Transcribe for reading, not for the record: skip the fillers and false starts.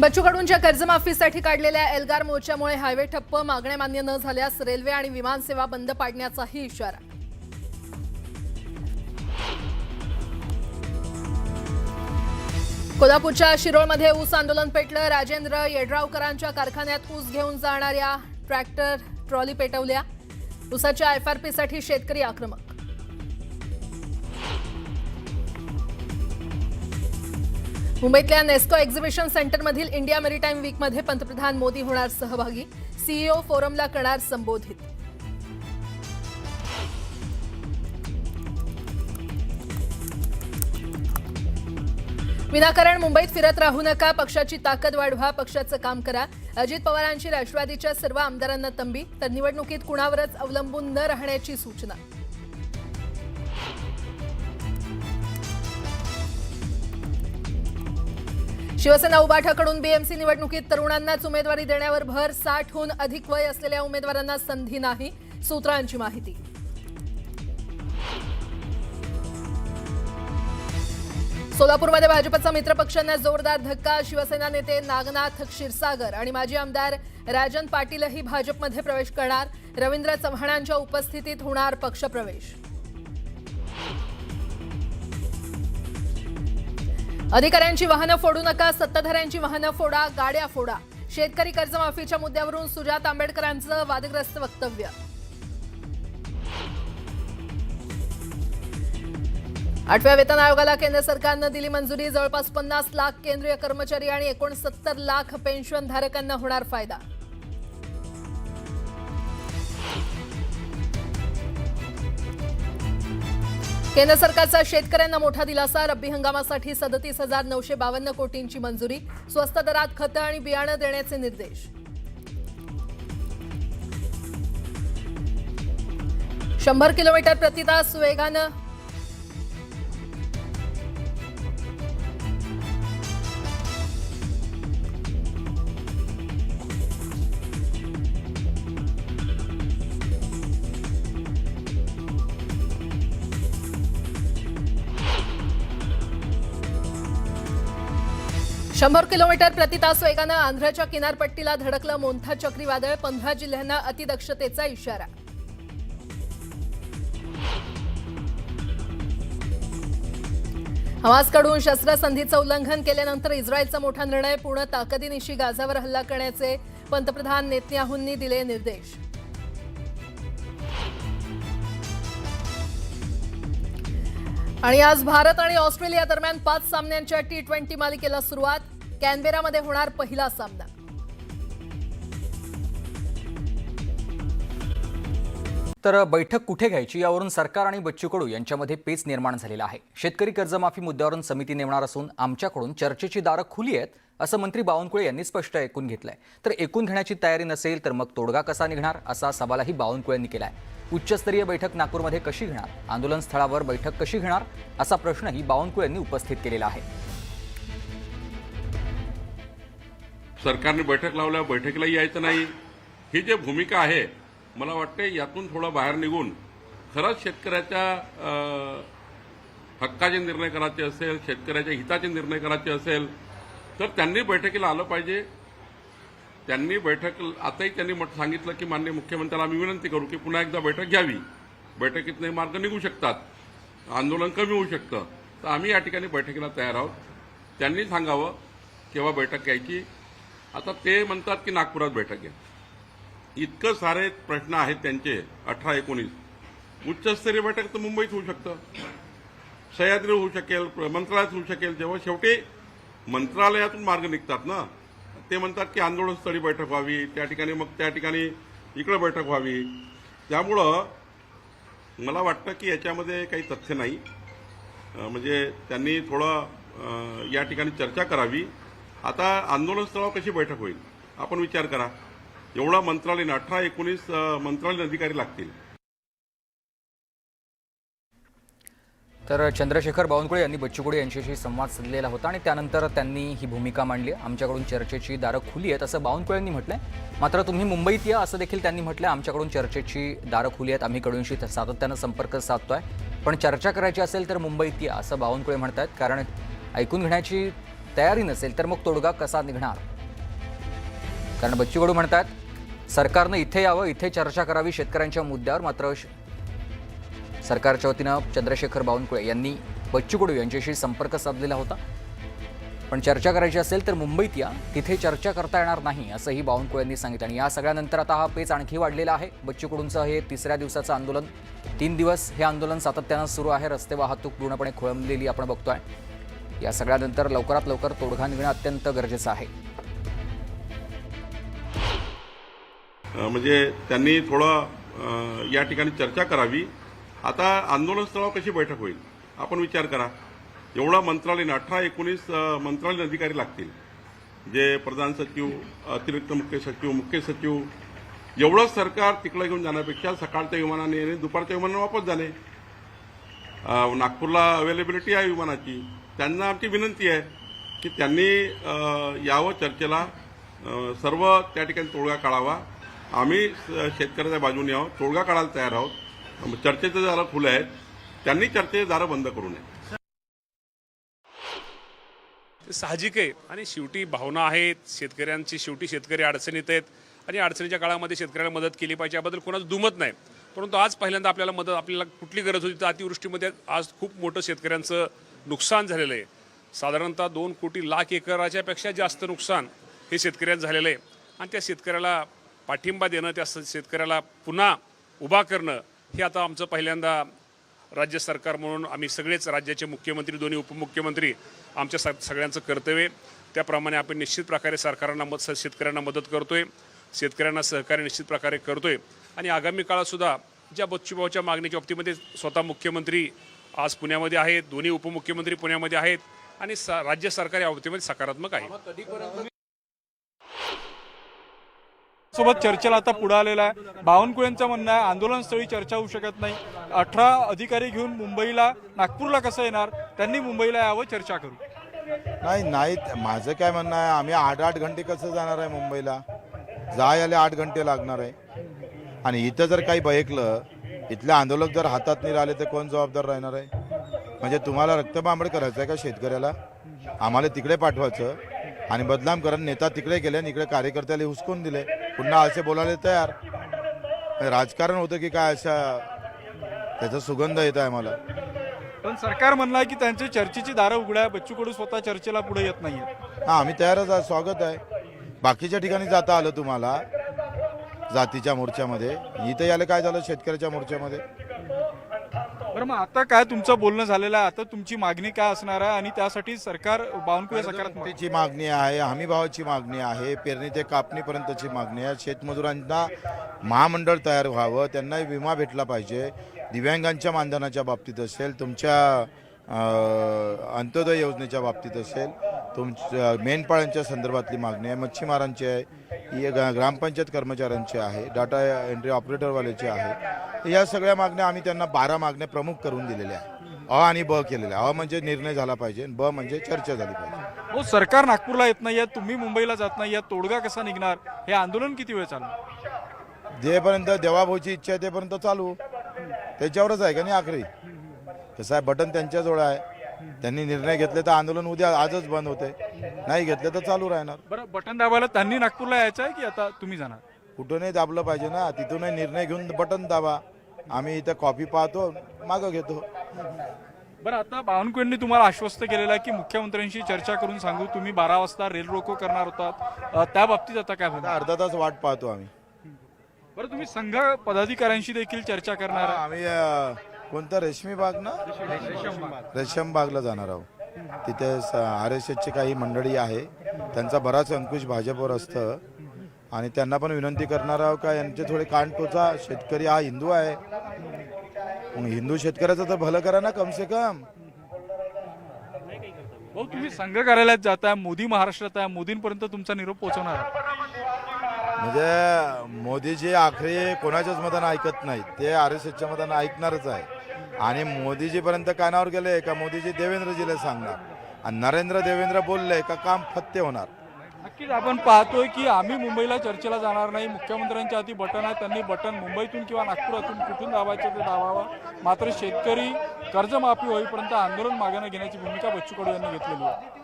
बच्चू कडूंच्या कर्जमाफीसाठी काढलेल्या एल्गार मोर्चामुळे हायवे ठप्प, मागण्या मान्य न झाल्यास रेल्वे आणि विमान सेवा बंद पाडण्याचाही इशारा. कोल्हापूरच्या शिरोळमध्ये ऊस आंदोलन पेटलं. राजेंद्र येड्रावकरांच्या कारखान्यात ऊस घेऊन जाणाऱ्या ट्रॅक्टर ट्रॉली पेटवल्या. ऊसाच्या एफआरपीसाठी शेतकरी आक्रमक. मुंबईतल्या नेस्को एक्झिबिशन सेंटरमधील इंडिया मेरीटाईम वीकमध्ये पंतप्रधान मोदी होणार सहभागी. सीईओ फोरमला करणार संबोधित. विनाकारण मुंबईत फिरत राहू नका, पक्षाची ताकद वाढवा, पक्षाचं काम करा. अजित पवारांची राष्ट्रवादीच्या सर्व आमदारांना तंबी. तर निवडणुकीत कुणावरच अवलंबून न राहण्याची सूचना. शिवसेना उबाठाकडून बीएमसी निवडणुकीत तरुणांनाच उमेदवारी देण्यावर भर. 60हून अधिक वय असलेल्या उमेदवारांना संधी नाही, सूत्रांची माहिती. सोलापूरमध्ये भाजपचा मित्रपक्षांना जोरदार धक्का. शिवसेना नेते नागनाथ क्षीरसागर आणि माजी आमदार राजन पाटीलही भाजपमध्ये प्रवेश करणार. रवींद्र चव्हाणांच्या उपस्थितीत होणार पक्षप्रवेश. अधिकाऱ्यांची वाहनं फोडू नका, सत्ताधाऱ्यांची वाहनं फोडा, गाड्या फोडा. शेतकरी कर्जमाफीच्या मुद्द्यावरून सुजात आंबेडकरांचं वादग्रस्त वक्तव्य. 8व्या वेतन आयोगाला केंद्र सरकारनं दिली मंजुरी. जवळपास 50 लाख केंद्रीय कर्मचारी आणि 69 लाख पेन्शनधारकांना होणार फायदा. केंद्र सरकारचा शेतकऱ्यांना मोठा दिलासा. रब्बी हंगामासाठी 37,952 कोटींची मंजुरी. स्वस्त दरात खतं आणि बियाणं देण्याचे निर्देश. 100 किलोमीटर प्रति तास वेगानं प्रति तास वेगानं आंध्रच्या किनारपट्टीला धडकलं मोंथा चक्रीवादळ. 15 जिल्ह्यांना अतिदक्षतेचा इशारा. हमासकडून शस्त्रसंधीचं उल्लंघन केल्यानंतर इस्रायलचा मोठा निर्णय. पूर्ण ताकदीनिशी गाझावर हल्ला करण्याचे पंतप्रधान नेतन्याहूंनी दिले निर्देश. आणि आज भारत आणि ऑस्ट्रेलिया दरम्यान 5 सामन्यांच्या T20 मालिकेला सुरुवात. कॅनबेरामध्ये होणार पहिला सामना. तर बैठक कुठे घ्यायची यावरून सरकार आणि बच्चू कडू यांच्यामध्ये पेच निर्माण झालेला आहे. शेतकरी कर्जमाफी मुद्द्यावरून समिती नेमणार असून आमच्याकडून चर्चेची दारं खुली आहेत असं मंत्री बावनकुळे यांनी स्पष्ट ऐकून घेतलंय. तर ऐकून घेण्याची तयारी नसेल तर मग तोडगा कसा निघणार असा सवालही बावनकुळे यांनी केलाय. उच्चस्तरीय बैठक नागपूरमध्ये कशी घेणार, आंदोलन स्थळावर बैठक कशी घेणार असा प्रश्नही बावनकुळे यांनी उपस्थित केलेला आहे. सरकारने बैठक लावल्या, बैठकीला यायचं नाही, ही जी भूमिका आहे मला वाटते यातून थोडं बाहेर निघून खरंच शेतकऱ्याच्या हक्काचे निर्णय करायचे असेल, शेतकऱ्याच्या हिताचे निर्णय करायचे असेल तर त्यांनी बैठकीला आलं पाहिजे. त्यांनी आताही त्यांनी सांगितलं की माननीय मुख्यमंत्र्याला आम्ही विनंती करू की पुन्हा एकदा बैठक घ्यावी. बैठकीतले मार्ग निघू शकतात, आंदोलन कमी होऊ शकतं. तर आम्ही या ठिकाणी बैठकीला तयार आहोत. त्यांनी सांगावं केव्हा बैठक घ्यायची. आता ते म्हणतात की नागपुरात बैठक घ्या. इतकं सारे प्रश्न आहेत त्यांचे 18-19. उच्चस्तरीय बैठक तर मुंबईत होऊ शकतं, सह्याद्री होऊ शकेल, मंत्रालयात होऊ शकेल. जेव्हा शेवटी मंत्रालयातून मार्ग निघतात ना, ते म्हणतात की आंदोलनस्थळी बैठक व्हावी, त्या ठिकाणी इकडे बैठक व्हावी. त्यामुळं मला वाटतं की याच्यामध्ये काही तथ्य नाही. म्हणजे त्यांनी थोडं या ठिकाणी चर्चा करावी. आता आंदोलनस्थळावर कशी बैठक होईल आपण विचार करा. एवढा मंत्रालय 18-19 मंत्रालयीन अधिकारी लागतील. तर चंद्रशेखर बावनकुळे यांनी बच्चू कडू यांच्याशी संवाद साधलेला होता आणि त्यानंतर त्यांनी ही भूमिका मांडली. आमच्याकडून चर्चेची दारं खुली आहेत असं बावनकुळे यांनी म्हटलंय. मात्र तुम्ही मुंबईत या असं देखील त्यांनी म्हटलंय. आमच्याकडून चर्चेची दारं खुली आहेत, आम्ही कडूंशी सातत्यानं संपर्क साधतोय, पण चर्चा करायची असेल तर मुंबईत या असं बावनकुळे म्हणतात. कारण ऐकून घेण्याची तयारी नसेल तर मग तोडगा कसा निघणार? कारण बच्चू कडू म्हणतात सरकारनं इथे यावं, इथे चर्चा करावी शेतकऱ्यांच्या मुद्द्यावर. मात्र सरकारच्या वतीनं चंद्रशेखर बावनकुळे यांनी बच्चू कडू यांच्याशी संपर्क साधलेला होता. पण चर्चा करायची असेल तर मुंबईत या, तिथे चर्चा करता येणार नाही असंही बावनकुळे यांनी सांगितलं. आणि या सगळ्यानंतर आता हा पेच आणखी वाढलेला आहे. बच्चू कडूंचं हे तिसऱ्या दिवसाचं आंदोलन. 3 दिवस हे आंदोलन सातत्यानं सुरू आहे. रस्ते वाहतूक पूर्णपणे खोळंबलेली आपण बघतोय. या सगळ्यानंतर लवकरात लवकर तोडगा निघणं अत्यंत गरजेचं आहे. म्हणजे त्यांनी थोडं या ठिकाणी चर्चा करावी. आता आंदोलन स्थळावर कशी बैठक होईल आपण विचार करा. एवढा मंत्रालयीन 18-19 मंत्रालयीन अधिकारी लागतील, जे प्रधान सचिव, अतिरिक्त मुख्य सचिव, एवढं सरकार तिकडे घेऊन जाण्यापेक्षा सकाळच्या विमानाने येणे, दुपारच्या विमानाने वापस जाणे. नागपूरला अवेलेबिलिटी आहे विमानाची. त्यांना आमची विनंती आहे की त्यांनी यावं चर्चेला, सर्व त्या ठिकाणी तोडगा काढावा. आम्ही शेतकऱ्याच्या बाजूने आहोत, तोडगा काढायला तयार आहोत. चर्चेचे दारं खुले आहेत, त्यांनी चर्चेचे दारं बंद करू नये. साहजिक आहे आणि शेवटी भावना आहेत शेतकऱ्यांची. शेवटी शेतकरी अडचणीत आहेत आणि अडचणीच्या काळामध्ये शेतकऱ्याला मदत केली पाहिजे, याबद्दल कोणाचं दुमत नाही. परंतु आज पहिल्यांदा आपल्याला कुठली गरज होती तर अतिवृष्टीमध्ये आज खूप मोठं शेतकऱ्यांचं नुकसान झालेलं आहे. साधारणतः 2 कोटी लाख एकराच्या पेक्षा जास्त नुकसान हे शेतकऱ्यांचं झालेलं आहे. आणि त्या शेतकऱ्याला पाठिंबा देणं, त्या शेतकऱ्याला पुन्हा उभा करणं हे आता आमचं पहिल्यांदा राज्य सरकार म्हणून आम्ही सगळेच राज्याचे मुख्यमंत्री, दोन्ही उपमुख्यमंत्री, आमच्या सगळ्यांचं कर्तव्य. त्याप्रमाणे आपण निश्चित प्रकारे सरकारांना शेतकऱ्यांना मदत करतोय, शेतकऱ्यांना सहकार्य निश्चित प्रकारे करतोय. आणि आगामी काळातसुद्धा ज्या बच्चूभाऊच्या मागणीच्या बाबतीमध्ये स्वतः मुख्यमंत्री आज पुण्यामध्ये आहेत, दोन्ही उपमुख्यमंत्री पुण्यामध्ये आहेत आणि राज्य सरकार या बाबतीमध्ये सकारात्मक आहे. सोबत चर्चेला आता पुढे आलेला आहे. बावनकुळेंचं म्हणणं आहे आंदोलनस्थळी चर्चा होऊ शकत नाही. 18 अधिकारी घेऊन मुंबईला, नागपूरला कसं येणार? त्यांनी मुंबईला यावं, चर्चा करू. नाही माझं काय म्हणणं आहे, आम्ही 8 घंटे कसं जाणार आहे मुंबईला? जायला 8 घंटे लागणार आहे. आणि इथं जर काही बयकलं, इथले आंदोलक जर हातात नाही राहिले तर कोण जबाबदार राहणार आहे? म्हणजे तुम्हाला रक्तबांबड करायचं आहे का शेतकऱ्याला? आम्हाला तिकडे पाठवायचं आणि बदनाम करत नेता तिकडे गेले आणि इकडे कार्यकर्त्याला हुसकून दिले, पुन्हा असे बोलायला तयार. राजकारण होतं की काय? अशा त्याचा सुगंध येत आहे मला. पण सरकार म्हणलं आहे की त्यांची चर्चेची दारं उघड आहे. बच्चू कडू स्वतः चर्चेला पुढे येत नाहीये. हां, आम्ही तयारच आहे, स्वागत आहे. बाकीच्या ठिकाणी जाता आलं तुम्हाला जातीच्या मोर्चामध्ये, इथं यायला काय झालं शेतकऱ्याच्या मोर्चामध्ये? बरं, मग आता काय तुमचं बोलणं झालेलं आहे? आता तुमची मागणी काय असणार आहे? आणि त्यासाठी सरकार बावनकुळे सकारात्मक मागणी आहे, हमी भावाची मागणी आहे, पेरणी ते कापणीपर्यंतची मागणी आहे. शेतमजुरांना महामंडळ तयार व्हावं, त्यांना विमा भेटला पाहिजे. दिव्यांगांच्या मानधनाच्या बाबतीत असेल, तुमच्या अंत्योदय योजनेच्या बाबतीत असेल, तुमच्या मेंढपाळांच्या संदर्भातली मागणी आहे, मच्छीमारांची आहे, ही ग्रामपंचायत कर्मचाऱ्यांची आहे, डाटा एंट्री ऑपरेटरवाल्याची आहे. या सगळ्या मागण्या आम्ही त्यांना 12 मागण्या प्रमुख करून दिलेल्या आहे. अ आणि ब केलेल्या. अ म्हणजे निर्णय झाला पाहिजे, ब म्हणजे चर्चा झाली पाहिजे. हो, सरकार नागपूरला येत नाहीये, तुम्ही मुंबईला जात नाहीये, तोडगा कसा निघणार? हे आंदोलन किती वेळ चालणार? जेपर्यंत देवाभाऊची इच्छा आहे तेपर्यंत चालू. त्याच्यावरच आहे का नाही आखरी? कसं आहे, बटन त्यांच्याजवळ आहे. त्यांनी निर्णय घेतले तर आंदोलन उद्या आजच बंद होते, नाही घेतले तर चालू राहणार. बरं, बटन दाबायला त्यांनी नागपूरला यायचं आहे की आता तुम्ही जाणार? कुठूनही दाबलं पाहिजे ना, तिथूनही निर्णय घेऊन बटन दाबा. आम्ही इथं कॉपी पाहतो, मागं घेतो. बरं, आता बावनकुळेंनी तुम्हाला आश्वस्त केलेलं आहे की मुख्यमंत्र्यांशी चर्चा करून सांगू, तुम्ही 12 वाजता रेल रोको करणार होतात, त्या बाबतीत आता काय होणार? अर्धा तास वाट पाहतो आम्ही. बरं, तुम्ही संघ पदाधिकाऱ्यांशी देखील चर्चा करणार आहे? आम्ही कोणता रेशमी बाग ना, रेशम बागला जाणार आहोत. तिथे RSSची काही मंडळी आहे, त्यांचा बराच अंकुश भाजपवर असतं आणि त्यांना पण विनंती करणार आहोत का यांचे थोडे कान टोचा. शेतकरी हा हिंदू आहे, मग हिंदू शेतकऱ्याचं तर भलं करा ना कम से कम. भाऊ, तुम्ही संघ कार्यालयात जाताय, मोदी महाराष्ट्रात आहे, मोदींपर्यंत तुमचा निरोप पोहोचवणार आहे? म्हणजे मोदीजी आखरी कोणाच्याच मतानं ऐकत नाहीत, ते RSSच्या मतानं ऐकणारच आहे. आणि मोदीजीपर्यंत कानावर गेले का मोदीजी देवेंद्रजीला सांगणार आणि देवेंद्र बोलले का काम फत्ते होणार. नक्कीच आपण पाहतोय की आम्ही मुंबईला चर्चेला जाणार नाही. मुख्यमंत्र्यांच्या हाती बटन आहे, त्यांनी बटन मुंबईतून किंवा नागपुरातून कुठून दाबायचं ते दाबावं. मात्र शेतकरी कर्जमाफी होईपर्यंत आंदोलन मागे न घेण्याची भूमिका बच्चू कडू यांनी घेतलेली आहे.